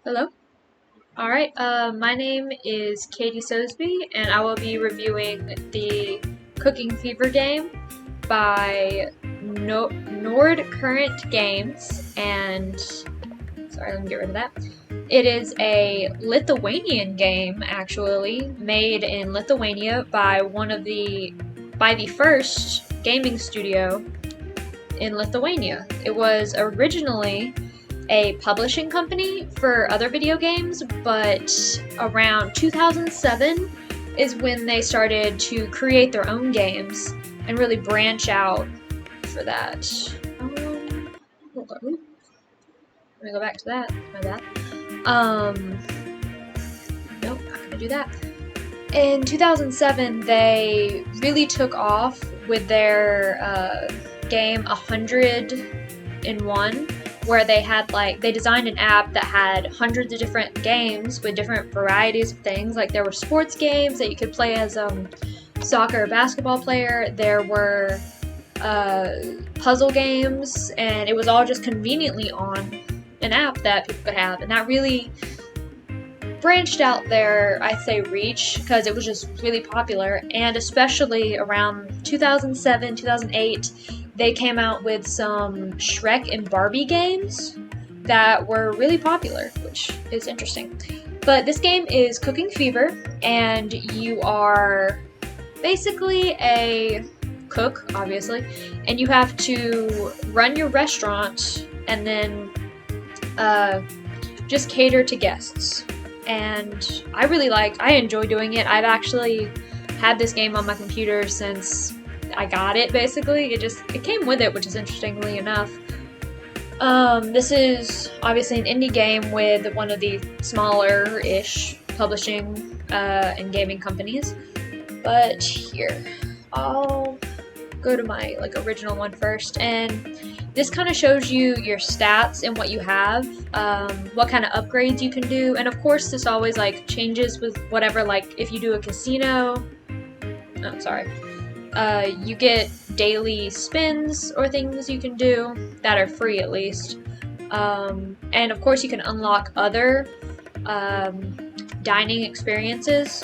Hello. All right. My name is Katie Sosby, and I will be reviewing the Cooking Fever game by Nord Current Games. And sorry, let me get rid of that. It is a Lithuanian game, actually, made in Lithuania by the first gaming studio in Lithuania. It was originally a publishing company for other video games, but around 2007 is when they started to create their own games and really branch out for that. Hold on. Let me go back to that. My bad. Nope, not gonna do that. In 2007, they really took off with their game 101, where they designed an app that had hundreds of different games with different varieties of things. Like there were sports games that you could play as soccer or basketball player. There were puzzle games, and it was all just conveniently on an app that people could have, and that really branched out their, I'd say, reach, because it was just really popular. And especially around 2007, 2008, they came out with some Shrek and Barbie games that were really popular, which is interesting. But this game is Cooking Fever, and you are basically a cook, obviously, and you have to run your restaurant and then just cater to guests. And I enjoy doing it. I've actually had this game on my computer since I got it, basically. It came with it, which is interestingly enough. This is obviously an indie game with one of the smaller-ish publishing and gaming companies. But here, I'll go to my original one first, and this kind of shows you your stats and what you have, what kind of upgrades you can do, and of course this always changes with whatever, if you do a casino, you get daily spins or things you can do that are free at least, and of course you can unlock other dining experiences.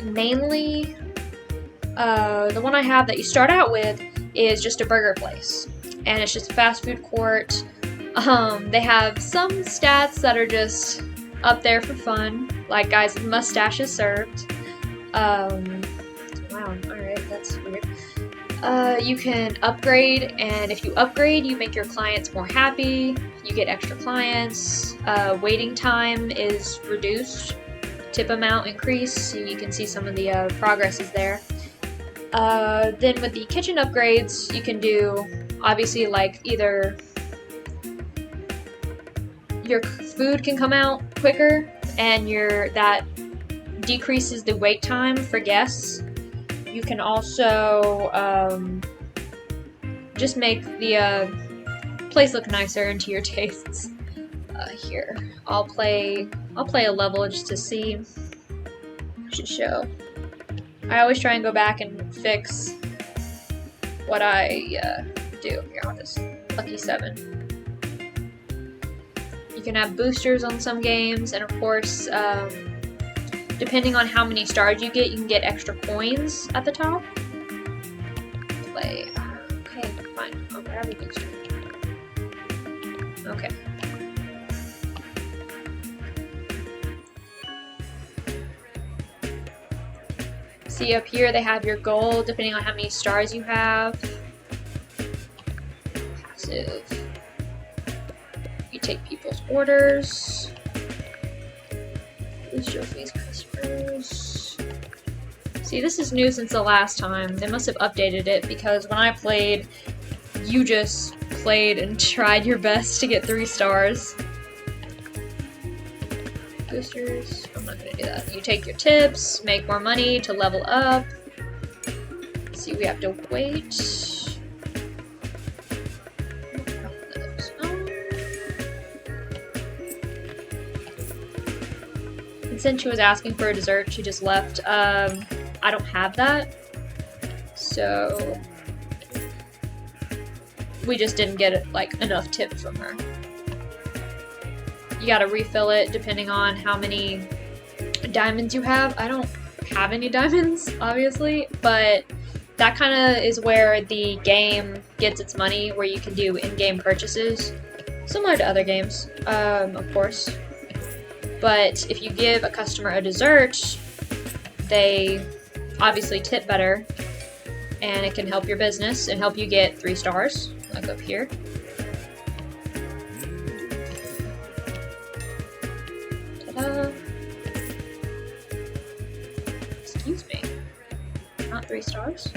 Mainly, the one I have that you start out with is just a burger place, and it's just a fast food court. They have some stats that are just up there for fun, like guys with mustaches served. Wow, alright, that's weird. You can upgrade, and if you upgrade, you make your clients more happy. You get extra clients. Waiting time is reduced. Tip amount increase, so you can see some of the progress is there. Then with the kitchen upgrades, you can do obviously either your food can come out quicker, and that decreases the wait time for guests. You can also just make the place look nicer and to your tastes. Here, I'll play a level just to see. I should show. I always try and go back and fix what I do. Here, I'll just Lucky 7. You can have boosters on some games, and of course, depending on how many stars you can get extra coins at the top. Play. Okay, fine. I'll grab a booster. Okay. See up here they have your goal depending on how many stars you have. Passive. You take people's orders. This shows these customers. See, this is new since the last time. They must have updated it, because when I played, you just played and tried your best to get 3 stars. Boosters. I'm not gonna do that. You take your tips, make more money to level up. See, we have to wait. And since she was asking for a dessert, she just left. I don't have that, so we just didn't get enough tip from her. you gotta refill it depending on how many diamonds you have. I don't have any diamonds, obviously, but that kind of is where the game gets its money, where you can do in-game purchases, similar to other games, of course. But if you give a customer a dessert, they obviously tip better, and it can help your business and help you get 3 stars, like up here. Ta-da. Excuse me. Not 3 stars.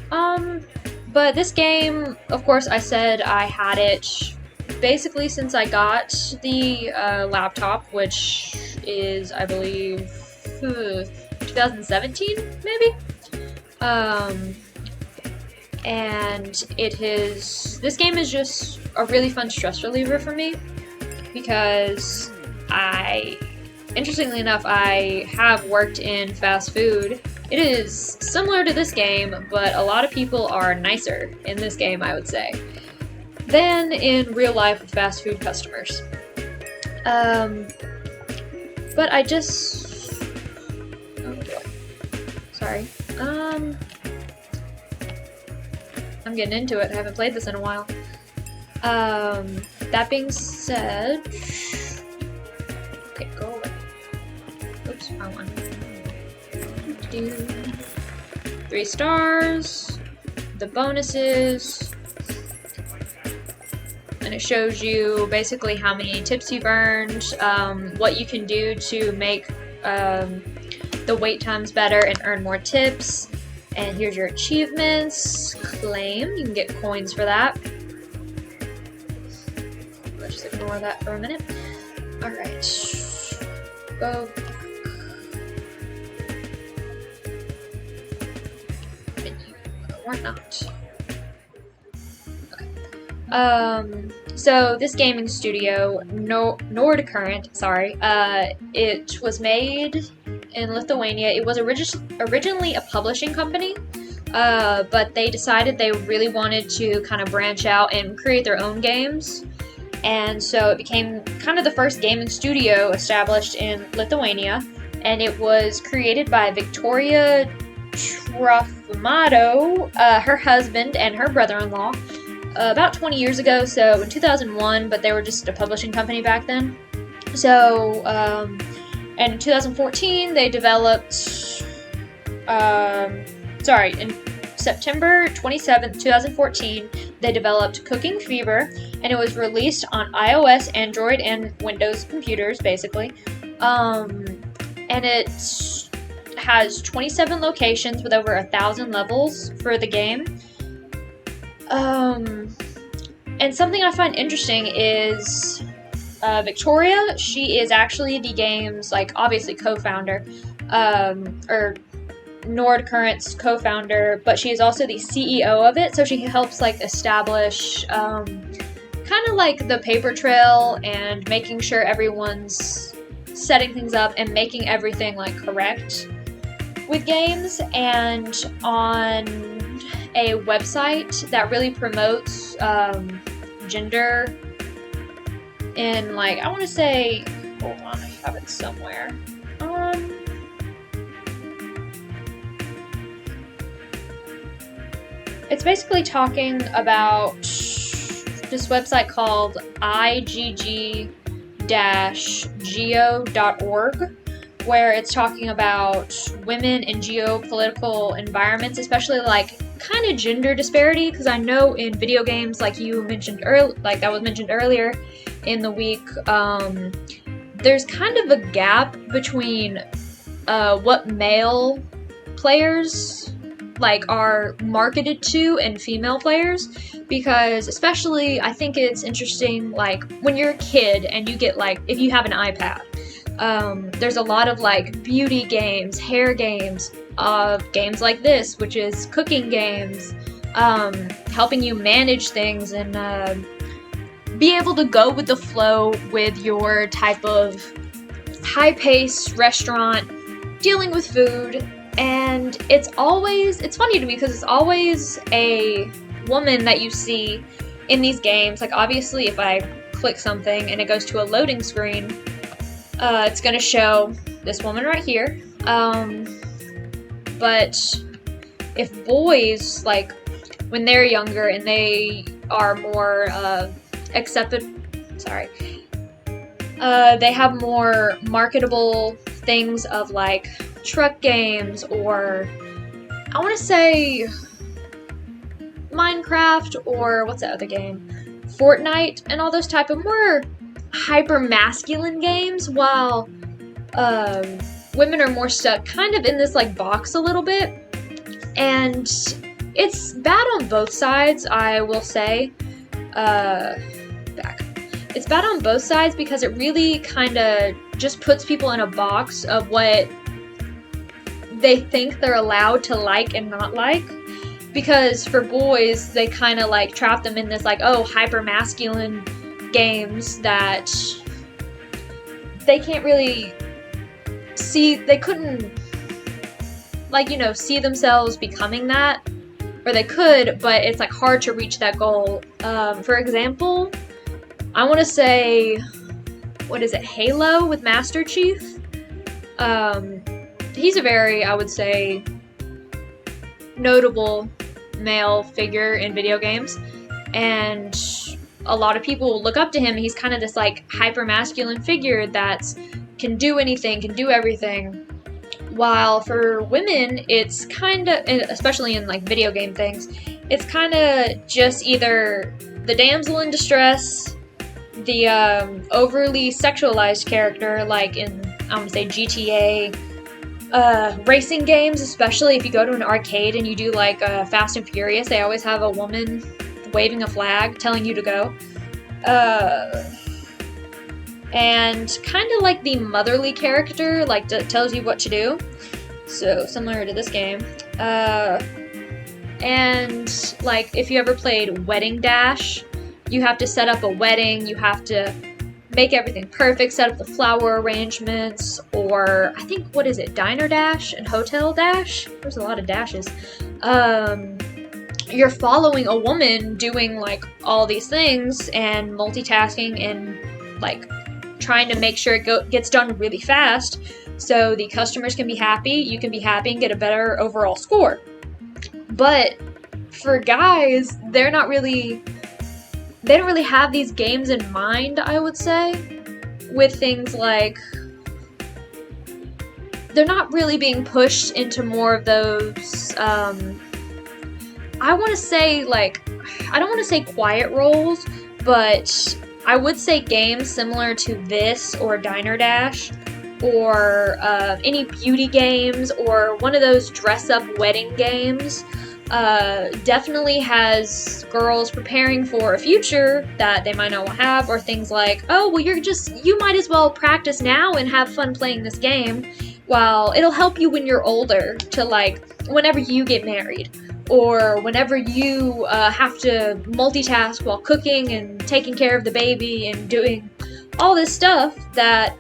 But this game, of course, I said I had it basically since I got the laptop, which is, I believe, 2017, maybe? And this game is just a really fun stress reliever for me, because interestingly enough, I have worked in fast food. It is similar to this game, but a lot of people are nicer in this game, I would say, than in real life with fast food customers. But I just... oh boy. Sorry. I'm getting into it. I haven't played this in a while. That being said... okay, go away. Oops, I won. 3 stars. The bonuses. And it shows you basically how many tips you've earned, what you can do to make the wait times better and earn more tips. And here's your achievements. Claim. You can get coins for that. Let's just ignore that for a minute. Alright. Go. Or not. Okay. So this gaming studio, Nord Current, sorry, it was made in Lithuania. It was originally a publishing company, but they decided they really wanted to kind of branch out and create their own games. And so it became kind of the first gaming studio established in Lithuania, and it was created by Victoria Trofimado, her husband, and her brother-in-law about 20 years ago, so in 2001, but they were just a publishing company back then. So, in 2014, they developed, in September 27th, 2014, they developed Cooking Fever, and it was released on iOS, Android, and Windows computers, basically. And it has 27 locations with over 1,000 levels for the game. And something I find interesting is Victoria. She is actually the game's, obviously co-founder, or Nord Current's co-founder, but she is also the CEO of it, so she helps, establish, kind of like the paper trail and making sure everyone's setting things up and making everything, correct with games. And on a website that really promotes gender in, I want to say, hold on, I have it somewhere. It's basically talking about this website called igg-geo.org, where it's talking about women in geopolitical environments, especially kind of gender disparity, because I know in video games, you mentioned that was mentioned earlier in the week, there's kind of a gap between what male players are marketed to and female players, because especially I think it's interesting when you're a kid and you get if you have an iPad, there's a lot of beauty games, hair games, games like this, which is cooking games, helping you manage things and be able to go with the flow with your type of high-paced restaurant, dealing with food. And it's funny to me because it's always a woman that you see in these games. Obviously, if I click something and it goes to a loading screen, it's going to show this woman right here. But if boys, like, when they're younger and they are more they have more marketable things of like truck games, or I want to say Minecraft, or what's that other game? Fortnite, and all those type of more hyper masculine games, while women are more stuck kind of in this like box a little bit. And it's bad on both sides, I will say. It's bad on both sides because it really kind of just puts people in a box of what they think they're allowed to like and not like. Because for boys, they kind of like trap them in this like, oh, hyper masculine games that they can't really see. They couldn't, like, you know, see themselves becoming that. Or they could, but it's like hard to reach that goal. For example, I want to say, what is it, Halo with Master Chief? He's a very, I would say, notable male figure in video games, and a lot of people look up to him. He's kind of this like hyper masculine figure that can do anything, can do everything. While for women, it's kind of, especially in like video game things, it's kind of just either the damsel in distress, the overly sexualized character, like in, I want to say, GTA, racing games, especially if you go to an arcade and you do like Fast and Furious, they always have a woman waving a flag telling you to go. And kind of like the motherly character, like tells you what to do. So similar to this game. And like if you ever played Wedding Dash, you have to set up a wedding, you have to make everything perfect, set up the flower arrangements, or I think, what is it, Diner Dash and Hotel Dash? There's a lot of dashes. You're following a woman doing like all these things and multitasking and like trying to make sure it gets done really fast so the customers can be happy, you can be happy, and get a better overall score. But for guys, they don't really have these games in mind, I would say, with things like, they're not really being pushed into more of those, I want to say, like, I don't want to say quiet roles, but I would say games similar to this, or Diner Dash, or any beauty games, or one of those dress-up wedding games. Definitely has girls preparing for a future that they might not have, or things like, oh, well, you might as well practice now and have fun playing this game, while it'll help you when you're older to, like, whenever you get married, or whenever you have to multitask while cooking and taking care of the baby and doing all this stuff that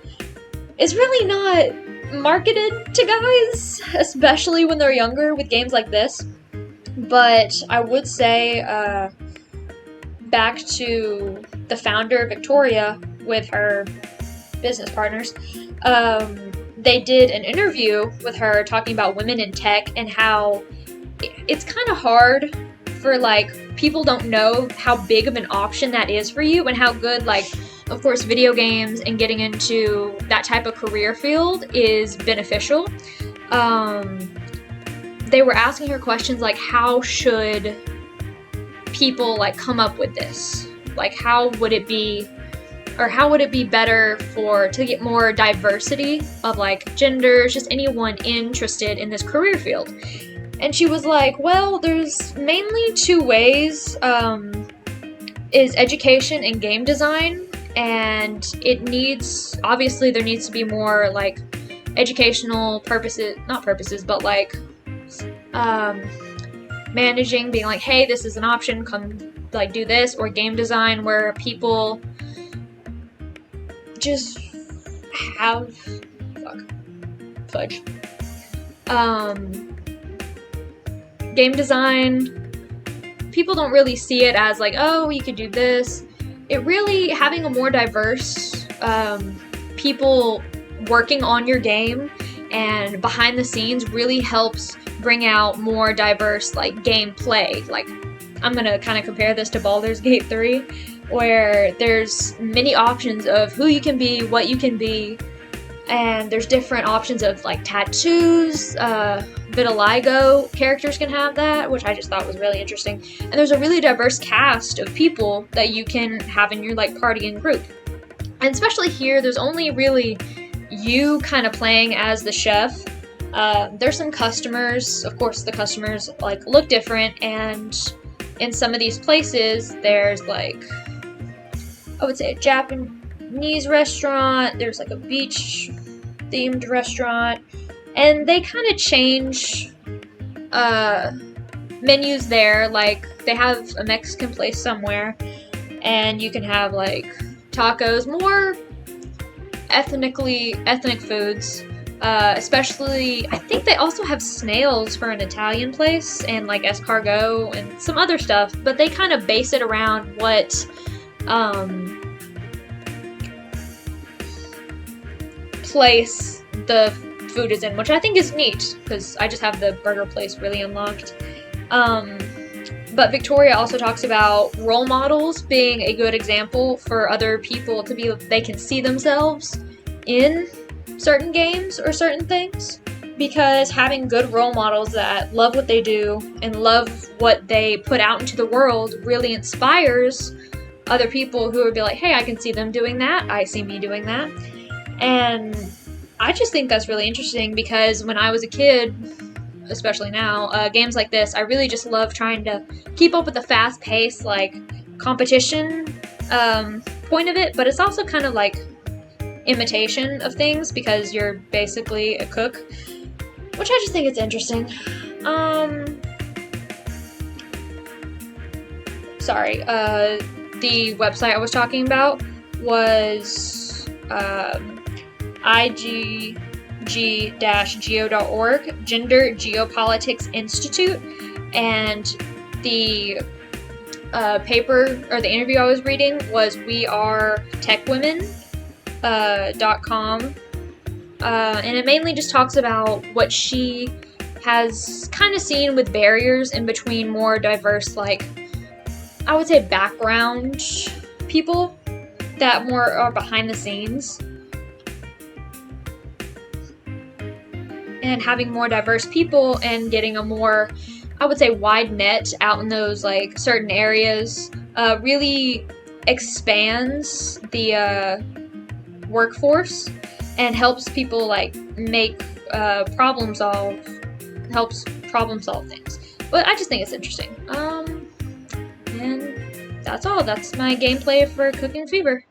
is really not marketed to guys, especially when they're younger with games like this. But I would say, back to the founder, Victoria, with her business partners, they did an interview with her talking about women in tech and how it's kind of hard for, like, people don't know how big of an option that is for you, and how good, like, of course, video games and getting into that type of career field is beneficial. They were asking her questions like, how should people, like, come up with this? Like, how would it be better to get more diversity of, like, genders, just anyone interested in this career field? And she was like, well, there's mainly two ways, is education and game design, and obviously there needs to be more, like, educational purposes, not purposes, but, like, managing, being like, hey, this is an option, come, like, do this, or game design where people just have, game design, people don't really see it as like, oh, you could do this. it really, having a more diverse people working on your game and behind the scenes really helps bring out more diverse like gameplay. Like, I'm gonna kind of compare this to Baldur's Gate 3, where there's many options of who you can be, what you can be, and there's different options of like tattoos. Vitiligo characters can have that, which I just thought was really interesting. And there's a really diverse cast of people that you can have in your like party and group. And especially here, there's only really you kind of playing as the chef. There's some customers. Of course, the customers like look different, and in some of these places, there's like, I would say, a Japanese restaurant. There's like a beach themed restaurant, and they kind of change menus there. Like, they have a Mexican place somewhere, and you can have like tacos, more ethnic foods. Especially, I think they also have snails for an Italian place, and like escargot and some other stuff, but they kind of base it around what place the food is in, which I think is neat, because I just have the burger place really unlocked. But Victoria also talks about role models being a good example for other people to be, they can see themselves in certain games or certain things, because having good role models that love what they do and love what they put out into the world really inspires other people who would be like, hey, I can see them doing that, I see me doing that. And I just think that's really interesting, because when I was a kid, especially now, games like this, I really just love trying to keep up with the fast pace, like, competition point of it, but it's also kind of like imitation of things, because you're basically a cook, which I just think it's interesting. The website I was talking about was igg-geo.org, Gender Geopolitics Institute, and the paper, or the interview I was reading, was wearetechwomen.com, and it mainly just talks about what she has kind of seen with barriers in between more diverse, like, I would say, background people that more are behind the scenes, and having more diverse people and getting a more, I would say, wide net out in those like certain areas really expands the workforce and helps people like make helps problem solve things. But I just think it's interesting. And that's all. That's my gameplay for Cooking Fever.